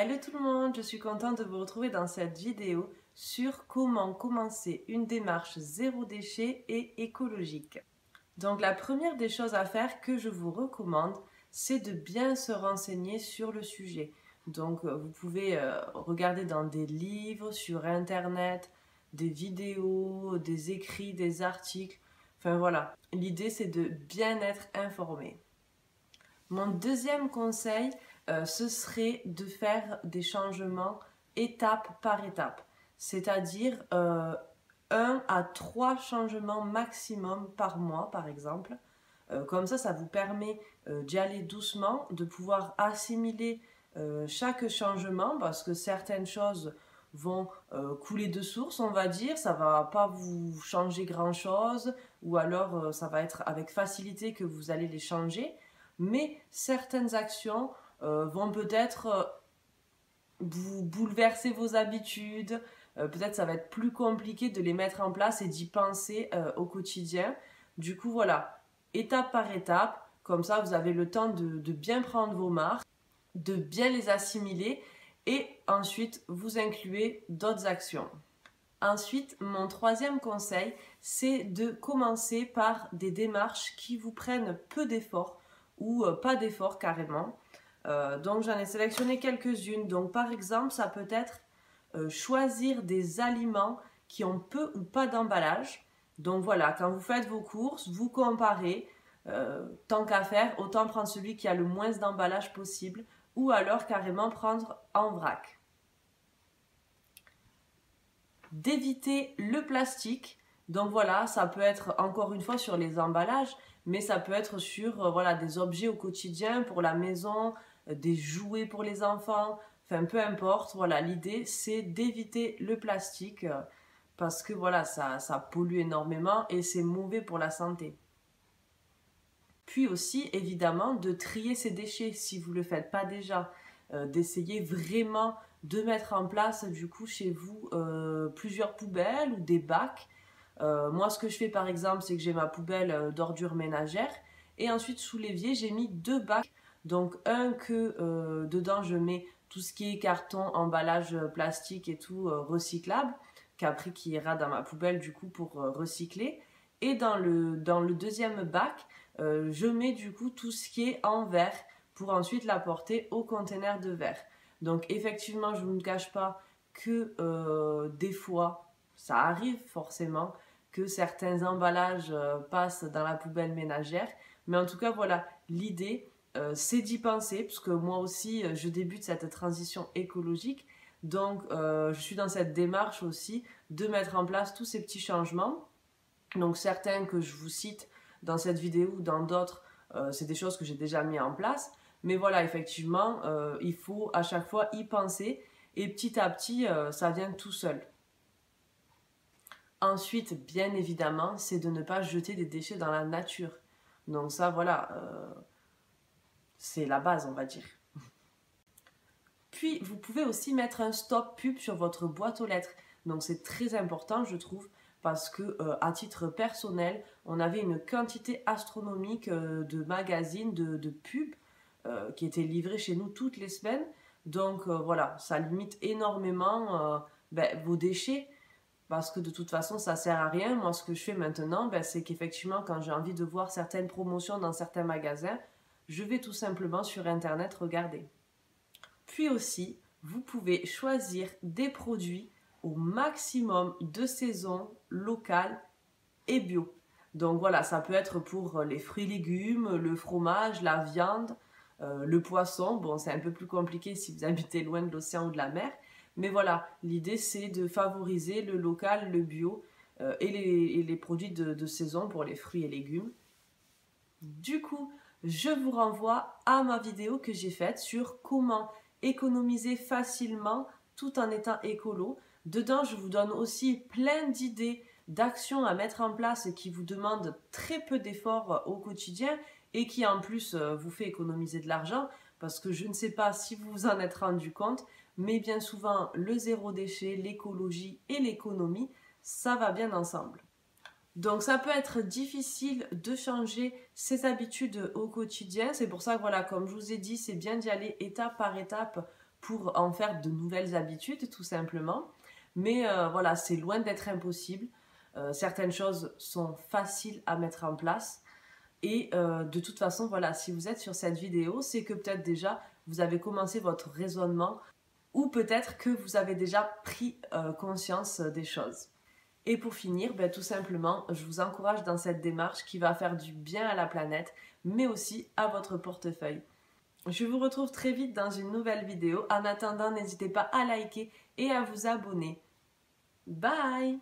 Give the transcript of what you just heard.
Hello tout le monde, je suis contente de vous retrouver dans cette vidéo sur comment commencer une démarche zéro déchet et écologique. Donc la première des choses à faire que je vous recommande, c'est de bien se renseigner sur le sujet. Donc vous pouvez regarder dans des livres, sur internet, des vidéos, des écrits, des articles. Enfin voilà, l'idée c'est de bien être informé. Mon deuxième conseil, ce serait de faire des changements étape par étape, c'est-à-dire 1 à 3 changements maximum par mois, par exemple. Comme ça vous permet d'y aller doucement, de pouvoir assimiler chaque changement, parce que certaines choses vont couler de source, on va dire, ça va pas vous changer grand-chose, ou alors ça va être avec facilité que vous allez les changer, mais certaines actions vont peut-être vous bouleverser vos habitudes, peut-être ça va être plus compliqué de les mettre en place et d'y penser au quotidien. Du coup voilà, étape par étape, comme ça vous avez le temps de bien prendre vos marques, de bien les assimiler et ensuite vous incluez d'autres actions. Ensuite, mon troisième conseil, c'est de commencer par des démarches qui vous prennent peu d'efforts ou pas d'efforts carrément. Donc j'en ai sélectionné quelques-unes. Donc par exemple, ça peut être choisir des aliments qui ont peu ou pas d'emballage. Donc voilà, quand vous faites vos courses, vous comparez. Tant qu'à faire, autant prendre celui qui a le moins d'emballage possible ou alors carrément prendre en vrac. D'éviter le plastique. Donc voilà, ça peut être encore une fois sur les emballages, mais ça peut être sur voilà, des objets au quotidien pour la maison, des jouets pour les enfants, enfin peu importe. Voilà, l'idée c'est d'éviter le plastique parce que voilà, ça pollue énormément et c'est mauvais pour la santé. Puis aussi, évidemment, de trier ses déchets si vous ne le faites pas déjà. D'essayer vraiment de mettre en place, du coup, chez vous, plusieurs poubelles ou des bacs. Moi, ce que je fais, par exemple, c'est que j'ai ma poubelle d'ordures ménagères. Et ensuite, sous l'évier, j'ai mis 2 bacs. Donc, un que dedans, je mets tout ce qui est carton, emballage plastique et tout recyclable, qu'après qui ira dans ma poubelle, du coup, pour recycler. Et dans le deuxième bac, je mets du coup tout ce qui est en verre pour ensuite l'apporter au conteneur de verre. Donc effectivement, je ne vous cache pas que des fois, ça arrive forcément que certains emballages passent dans la poubelle ménagère. Mais en tout cas, voilà, l'idée, c'est d'y penser, parce que moi aussi, je débute cette transition écologique. Donc, je suis dans cette démarche aussi de mettre en place tous ces petits changements. Donc certains que je vous cite dans cette vidéo ou dans d'autres, c'est des choses que j'ai déjà mis en place. Mais voilà, effectivement, il faut à chaque fois y penser et petit à petit, ça vient tout seul. Ensuite, bien évidemment, c'est de ne pas jeter des déchets dans la nature. Donc ça, voilà, c'est la base, on va dire. Puis, vous pouvez aussi mettre un stop pub sur votre boîte aux lettres. Donc c'est très important, je trouve, parce que à titre personnel, on avait une quantité astronomique de magazines, de pubs qui étaient livrés chez nous toutes les semaines. Donc voilà, ça limite énormément vos déchets parce que de toute façon, ça sert à rien. Moi, ce que je fais maintenant, c'est qu'effectivement, quand j'ai envie de voir certaines promotions dans certains magasins, je vais tout simplement sur Internet regarder. Puis aussi, vous pouvez choisir des produits au maximum de saison, locale et bio. Donc voilà, ça peut être pour les fruits et légumes, le fromage, la viande, le poisson. Bon, c'est un peu plus compliqué si vous habitez loin de l'océan ou de la mer. Mais voilà, l'idée c'est de favoriser le local, le bio et les produits de saison pour les fruits et légumes. Du coup, je vous renvoie à ma vidéo que j'ai faite sur comment économiser facilement tout en étant écolo. Dedans, je vous donne aussi plein d'idées, d'actions à mettre en place qui vous demandent très peu d'efforts au quotidien et qui en plus vous fait économiser de l'argent parce que je ne sais pas si vous vous en êtes rendu compte, mais bien souvent le zéro déchet, l'écologie et l'économie, ça va bien ensemble. Donc ça peut être difficile de changer ses habitudes au quotidien. C'est pour ça que voilà, comme je vous ai dit, c'est bien d'y aller étape par étape pour en faire de nouvelles habitudes tout simplement. Mais voilà, c'est loin d'être impossible. Certaines choses sont faciles à mettre en place. Et de toute façon, voilà, si vous êtes sur cette vidéo, c'est que peut-être déjà vous avez commencé votre raisonnement ou peut-être que vous avez déjà pris conscience des choses. Et pour finir, ben, tout simplement, je vous encourage dans cette démarche qui va faire du bien à la planète, mais aussi à votre portefeuille. Je vous retrouve très vite dans une nouvelle vidéo. En attendant, n'hésitez pas à liker et à vous abonner. Bye!